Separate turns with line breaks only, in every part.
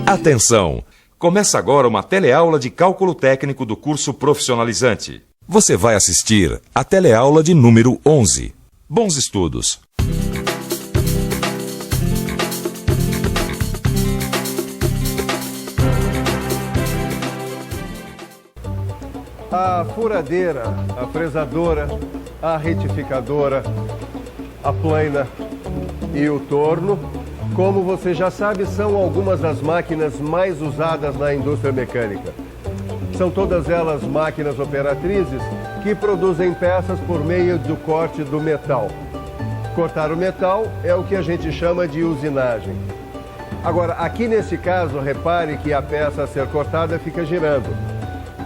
Atenção! Começa agora uma teleaula de cálculo técnico do curso profissionalizante. Você vai assistir a teleaula de número 11. Bons estudos!
A furadeira, a fresadora, a retificadora, a plana e o torno, como você já sabe, são algumas das máquinas mais usadas na indústria mecânica. São todas elas máquinas operatrizes que produzem peças por meio do corte do metal. Cortar o metal é o que a gente chama de usinagem. Agora, aqui nesse caso, repare que a peça a ser cortada fica girando.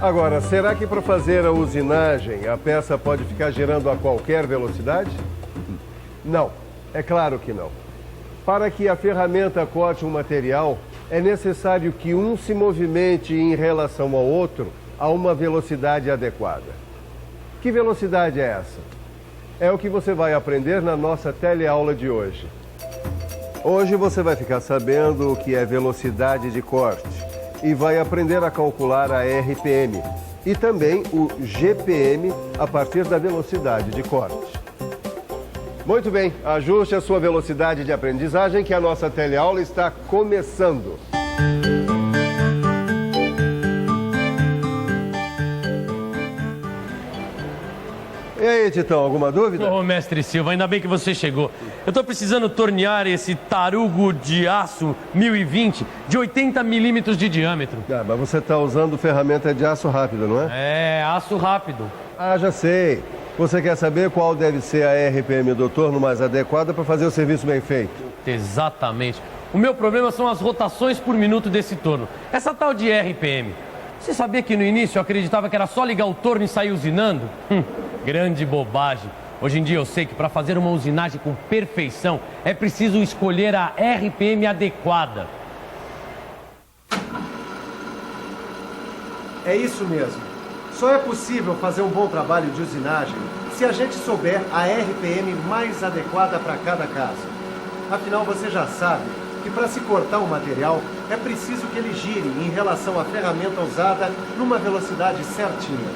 Agora, será que para fazer a usinagem a peça pode ficar girando a qualquer velocidade? Não, é claro que não. Para que a ferramenta corte um material, é necessário que um se movimente em relação ao outro a uma velocidade adequada. Que velocidade é essa? É o que você vai aprender na nossa teleaula de hoje. Hoje você vai ficar sabendo o que é velocidade de corte e vai aprender a calcular a RPM e também o GPM a partir da velocidade de corte. Muito bem, ajuste a sua velocidade de aprendizagem que a nossa teleaula está começando. E aí, Titão, alguma dúvida?
Ô, mestre Silva, ainda bem que você chegou. Eu tô precisando tornear esse tarugo de aço 1020 de 80 milímetros de diâmetro.
Ah, mas você está usando ferramenta de aço rápido, não é?
É, aço rápido.
Ah, já sei. Você quer saber qual deve ser a RPM do torno mais adequada para fazer o serviço bem feito?
Exatamente. O meu problema são as rotações por minuto desse torno. Essa tal de RPM. Você sabia que no início eu acreditava que era só ligar o torno e sair usinando? Grande bobagem. Hoje em dia eu sei que para fazer uma usinagem com perfeição é preciso escolher a RPM adequada.
É isso mesmo. Só é possível fazer um bom trabalho de usinagem se a gente souber a RPM mais adequada para cada caso. Afinal, você já sabe que para se cortar um material é preciso que ele gire em relação à ferramenta usada numa velocidade certinha.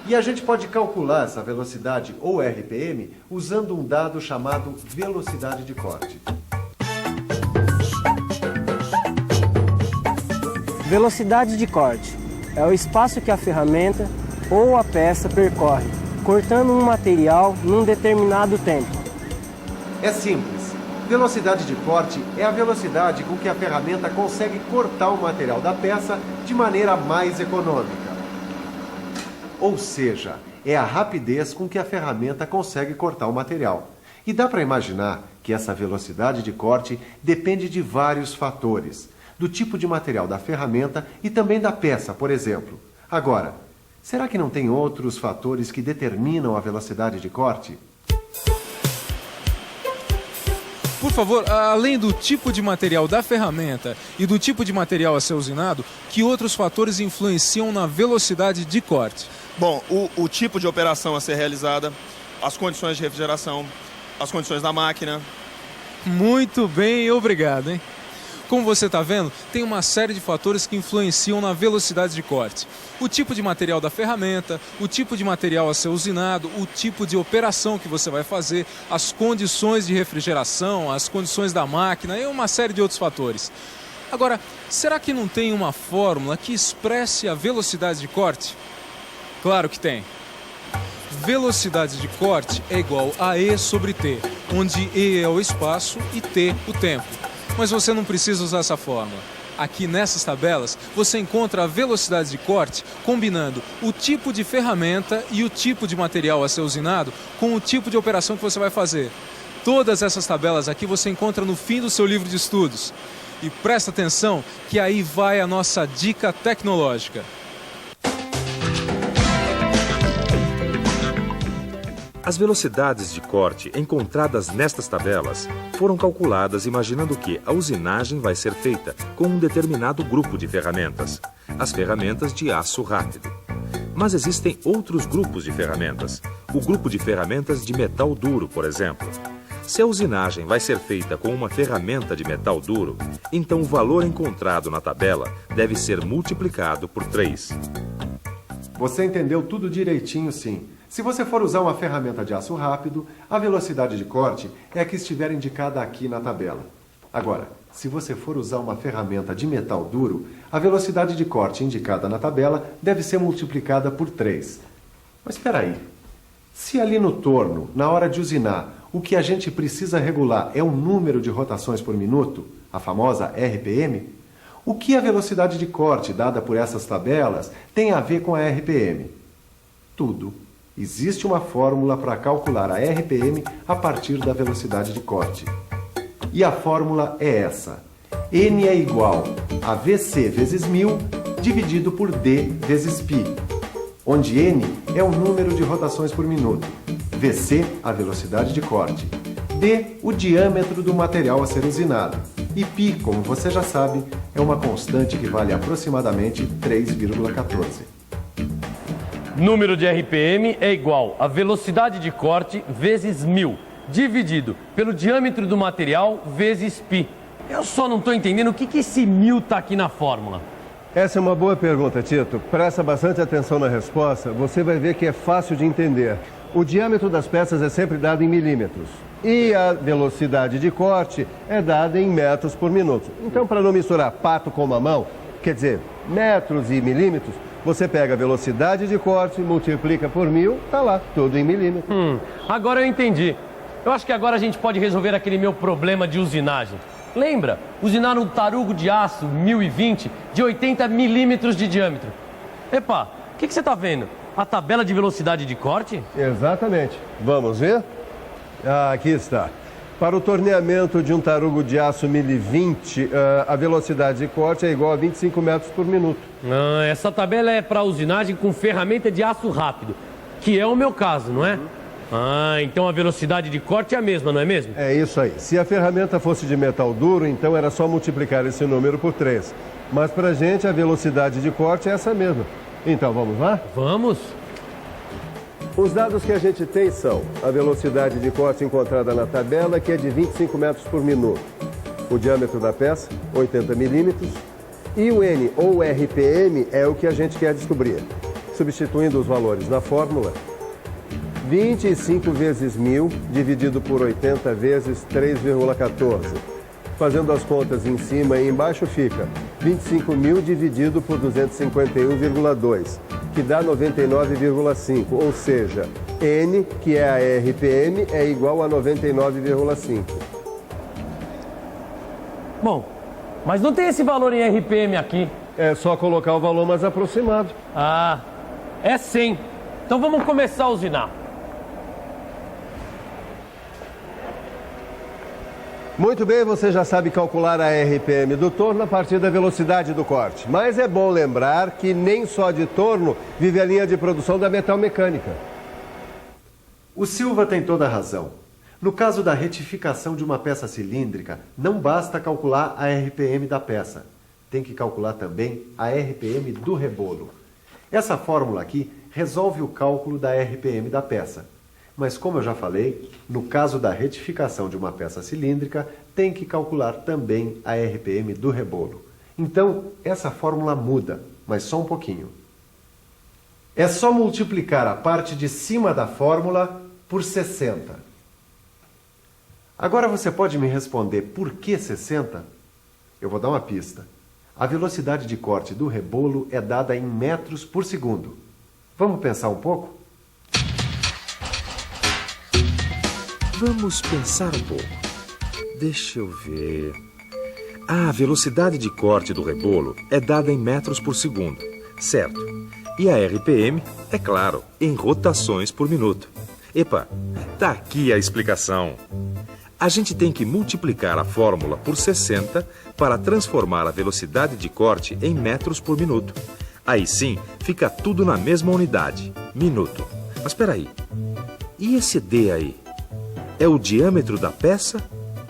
E a gente pode calcular essa velocidade ou RPM usando um dado chamado velocidade de corte.
Velocidade de corte é o espaço que a ferramenta ou a peça percorre, cortando um material num determinado tempo.
É simples. Velocidade de corte é a velocidade com que a ferramenta consegue cortar o material da peça de maneira mais econômica. Ou seja, é a rapidez com que a ferramenta consegue cortar o material. E dá para imaginar que essa velocidade de corte depende de vários fatores, do tipo de material da ferramenta e também da peça, por exemplo. Agora, será que não tem outros fatores que determinam a velocidade de corte?
Por favor, além do tipo de material da ferramenta e do tipo de material a ser usinado, que outros fatores influenciam na velocidade de corte?
Bom, o tipo de operação a ser realizada, as condições de refrigeração, as condições da máquina.
Muito bem, obrigado, hein? Como você está vendo, tem uma série de fatores que influenciam na velocidade de corte. O tipo de material da ferramenta, o tipo de material a ser usinado, o tipo de operação que você vai fazer, as condições de refrigeração, as condições da máquina e uma série de outros fatores. Agora, será que não tem uma fórmula que expresse a velocidade de corte? Claro que tem. Velocidade de corte é igual a E sobre T, onde E é o espaço e T o tempo. Mas você não precisa usar essa fórmula. Aqui nessas tabelas você encontra a velocidade de corte combinando o tipo de ferramenta e o tipo de material a ser usinado com o tipo de operação que você vai fazer. Todas essas tabelas aqui você encontra no fim do seu livro de estudos. E presta atenção que aí vai a nossa dica tecnológica.
As velocidades de corte encontradas nestas tabelas foram calculadas imaginando que a usinagem vai ser feita com um determinado grupo de ferramentas, as ferramentas de aço rápido. Mas existem outros grupos de ferramentas. O grupo de ferramentas de metal duro, por exemplo. Se a usinagem vai ser feita com uma ferramenta de metal duro, então o valor encontrado na tabela deve ser multiplicado por 3.
Você entendeu tudo direitinho, sim. Se você for usar uma ferramenta de aço rápido, a velocidade de corte é a que estiver indicada aqui na tabela. Agora, se você for usar uma ferramenta de metal duro, a velocidade de corte indicada na tabela deve ser multiplicada por 3. Mas espera aí. Se ali no torno, na hora de usinar, o que a gente precisa regular é o número de rotações por minuto, a famosa RPM, o que a velocidade de corte dada por essas tabelas tem a ver com a RPM? Tudo. Existe uma fórmula para calcular a RPM a partir da velocidade de corte. E a fórmula é essa. N é igual a VC vezes 1000 dividido por D vezes π, onde N é o número de rotações por minuto, VC, a velocidade de corte, D, o diâmetro do material a ser usinado, e π, como você já sabe, é uma constante que vale aproximadamente 3,14.
Número de RPM é igual a velocidade de corte vezes 1000, dividido pelo diâmetro do material vezes π. Eu só não estou entendendo o que esse 1000 está aqui na fórmula.
Essa é uma boa pergunta, Tito. Presta bastante atenção na resposta, você vai ver que é fácil de entender. O diâmetro das peças é sempre dado em milímetros. E a velocidade de corte é dada em metros por minuto. Então, para não misturar pato com mamão, quer dizer, metros e milímetros, você pega a velocidade de corte, multiplica por 1000, tá lá, tudo em milímetros.
Agora eu entendi. Eu acho que agora a gente pode resolver aquele meu problema de usinagem. Lembra? Usinar um tarugo de aço 1020 de 80 milímetros de diâmetro. Epa, o que você está vendo? A tabela de velocidade de corte?
Exatamente. Vamos ver? Aqui está. Para o torneamento de um tarugo de aço 1020, a velocidade de corte é igual a 25 metros por minuto.
Essa tabela é para usinagem com ferramenta de aço rápido, que é o meu caso, não é? Então a velocidade de corte é a mesma, não é mesmo?
É isso aí. Se a ferramenta fosse de metal duro, então era só multiplicar esse número por 3. Mas para a gente, a velocidade de corte é essa mesma. Então, vamos lá?
Vamos.
Os dados que a gente tem são a velocidade de corte encontrada na tabela, que é de 25 metros por minuto. O diâmetro da peça, 80 milímetros. E o N, ou RPM, é o que a gente quer descobrir. Substituindo os valores na fórmula, 25 vezes 1000 dividido por 80 vezes 3,14. Fazendo as contas em cima e embaixo fica 25.000 dividido por 251,2, que dá 99,5, ou seja, N, que é a RPM, é igual a 99,5.
Bom, mas não tem esse valor em RPM aqui.
É só colocar o valor mais aproximado.
É sim. Então vamos começar a usinar.
Muito bem, você já sabe calcular a RPM do torno a partir da velocidade do corte. Mas é bom lembrar que nem só de torno vive a linha de produção da metal mecânica.
O Silva tem toda a razão. No caso da retificação de uma peça cilíndrica, não basta calcular a RPM da peça. Tem que calcular também a RPM do rebolo. Essa fórmula aqui resolve o cálculo da RPM da peça. Mas, como eu já falei, no caso da retificação de uma peça cilíndrica, tem que calcular também a RPM do rebolo. Então, essa fórmula muda, mas só um pouquinho. É só multiplicar a parte de cima da fórmula por 60. Agora você pode me responder por que 60? Eu vou dar uma pista. A velocidade de corte do rebolo é dada em metros por segundo. Vamos pensar um pouco?
Vamos pensar um pouco. Deixa eu ver. A velocidade de corte do rebolo é dada em metros por segundo, certo? E a RPM, é claro, em rotações por minuto. Epa, tá aqui a explicação. A gente tem que multiplicar a fórmula por 60 para transformar a velocidade de corte em metros por minuto. Aí sim, fica tudo na mesma unidade, minuto. Mas espera aí. E esse D aí? É o diâmetro da peça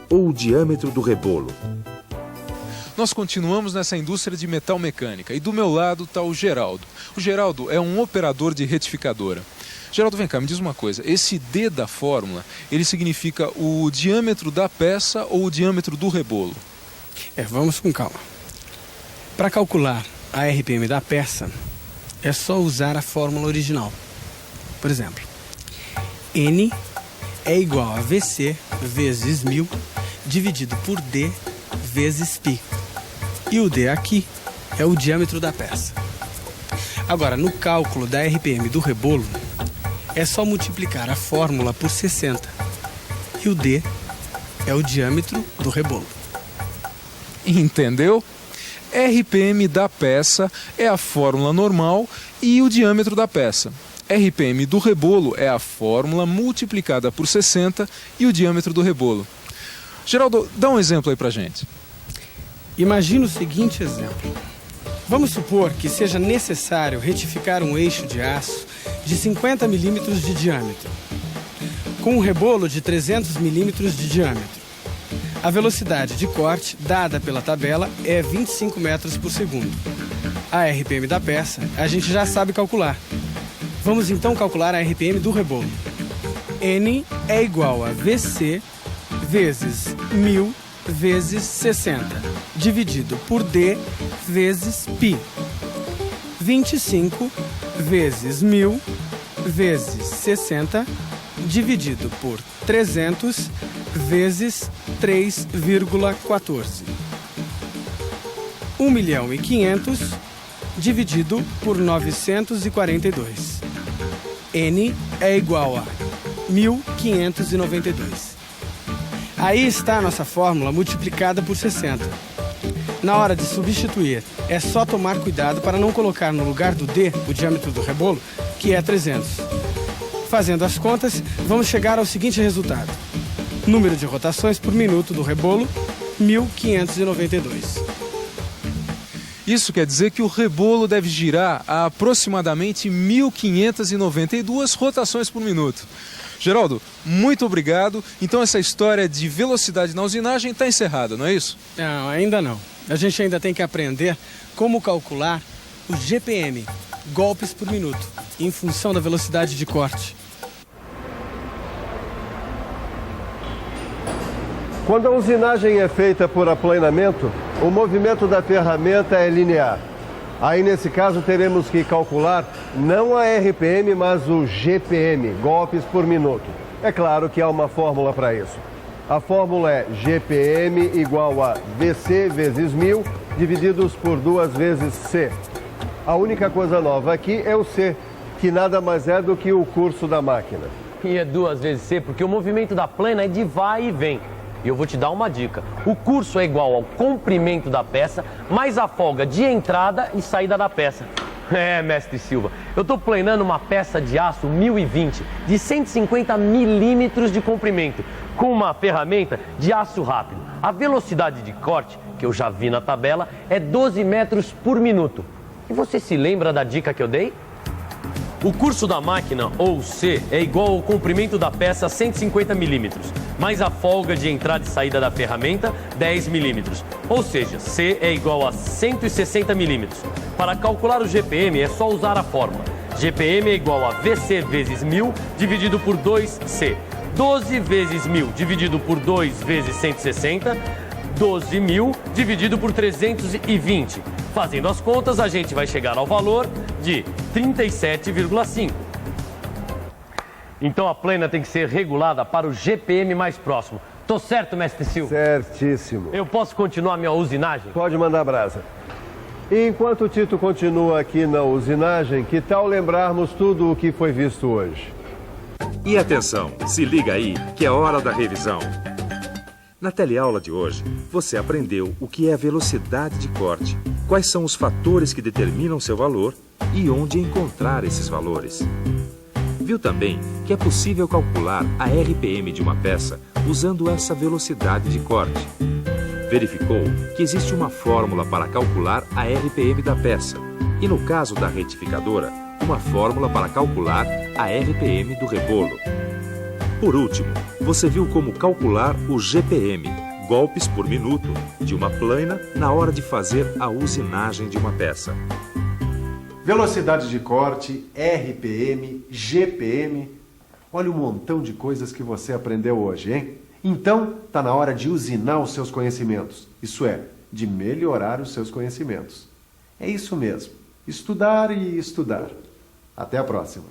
ou o diâmetro do rebolo?
Nós continuamos nessa indústria de metal mecânica e do meu lado está o Geraldo. O Geraldo é um operador de retificadora. Geraldo, vem cá, me diz uma coisa. Esse D da fórmula, ele significa o diâmetro da peça ou o diâmetro do rebolo?
Vamos com calma. Para calcular a RPM da peça, é só usar a fórmula original. Por exemplo, N é igual a VC vezes 1000 dividido por D vezes π. E o D aqui é o diâmetro da peça. Agora, no cálculo da RPM do rebolo, é só multiplicar a fórmula por 60. E o D é o diâmetro do rebolo.
Entendeu? RPM da peça é a fórmula normal e o diâmetro da peça. RPM do rebolo é a fórmula multiplicada por 60 e o diâmetro do rebolo. Geraldo, dá um exemplo aí pra gente.
Imagina o seguinte exemplo. Vamos supor que seja necessário retificar um eixo de aço de 50 milímetros de diâmetro, com um rebolo de 300 milímetros de diâmetro. A velocidade de corte dada pela tabela é 25 metros por segundo. A RPM da peça a gente já sabe calcular. Vamos então calcular a RPM do rebolo. N é igual a VC vezes 1000 vezes 60, dividido por D vezes π. 25 vezes 1000 vezes 60, dividido por 300 vezes 3,14. 1.500.000 dividido por 942. N é igual a 1.592. Aí está a nossa fórmula multiplicada por 60. Na hora de substituir, é só tomar cuidado para não colocar no lugar do D o diâmetro do rebolo, que é 300. Fazendo as contas, vamos chegar ao seguinte resultado. Número de rotações por minuto do rebolo, 1.592.
Isso quer dizer que o rebolo deve girar a aproximadamente 1.592 rotações por minuto. Geraldo, muito obrigado. Então essa história de velocidade na usinagem está encerrada, não é isso?
Não, ainda não. A gente ainda tem que aprender como calcular o GPM, golpes por minuto, em função da velocidade de corte.
Quando a usinagem é feita por aplanamento, o movimento da ferramenta é linear. Aí, nesse caso, teremos que calcular não a RPM, mas o GPM, golpes por minuto. É claro que há uma fórmula para isso. A fórmula é GPM igual a VC vezes 1000 divididos por 2 vezes C. A única coisa nova aqui é o C, que nada mais é do que o curso da máquina.
E é 2 vezes C, porque o movimento da plana é de vai e vem. E eu vou te dar uma dica. O curso é igual ao comprimento da peça, mais a folga de entrada e saída da peça. Mestre Silva, eu estou planando uma peça de aço 1020 de 150 milímetros de comprimento, com uma ferramenta de aço rápido. A velocidade de corte, que eu já vi na tabela, é 12 metros por minuto. E você se lembra da dica que eu dei? O curso da máquina, ou C, é igual ao comprimento da peça 150 milímetros, mais a folga de entrada e saída da ferramenta, 10 milímetros. Ou seja, C é igual a 160 milímetros. Para calcular o GPM é só usar a fórmula. GPM é igual a VC vezes 1000 dividido por 2C. 12 vezes 1000 dividido por 2 vezes 160, 12.000 dividido por 320. Fazendo as contas, a gente vai chegar ao valor de 37,5. Então a plana tem que ser regulada para o GPM mais próximo. Tô certo, mestre Silva?
Certíssimo.
Eu posso continuar minha usinagem?
Pode mandar brasa. E enquanto o Tito continua aqui na usinagem, que tal lembrarmos tudo o que foi visto hoje?
E atenção, se liga aí que é hora da revisão. Na teleaula de hoje, você aprendeu o que é a velocidade de corte, quais são os fatores que determinam seu valor e onde encontrar esses valores. Viu também que é possível calcular a RPM de uma peça usando essa velocidade de corte. Verificou que existe uma fórmula para calcular a RPM da peça e, no caso da retificadora, uma fórmula para calcular a RPM do rebolo. Por último, você viu como calcular o GPM, golpes por minuto, de uma plana na hora de fazer a usinagem de uma peça.
velocidade de corte, RPM, GPM. Olha o montão de coisas que você aprendeu hoje, hein? Então, está na hora de usinar os seus conhecimentos. Isso é, de melhorar os seus conhecimentos. É isso mesmo. Estudar e estudar. Até a próxima.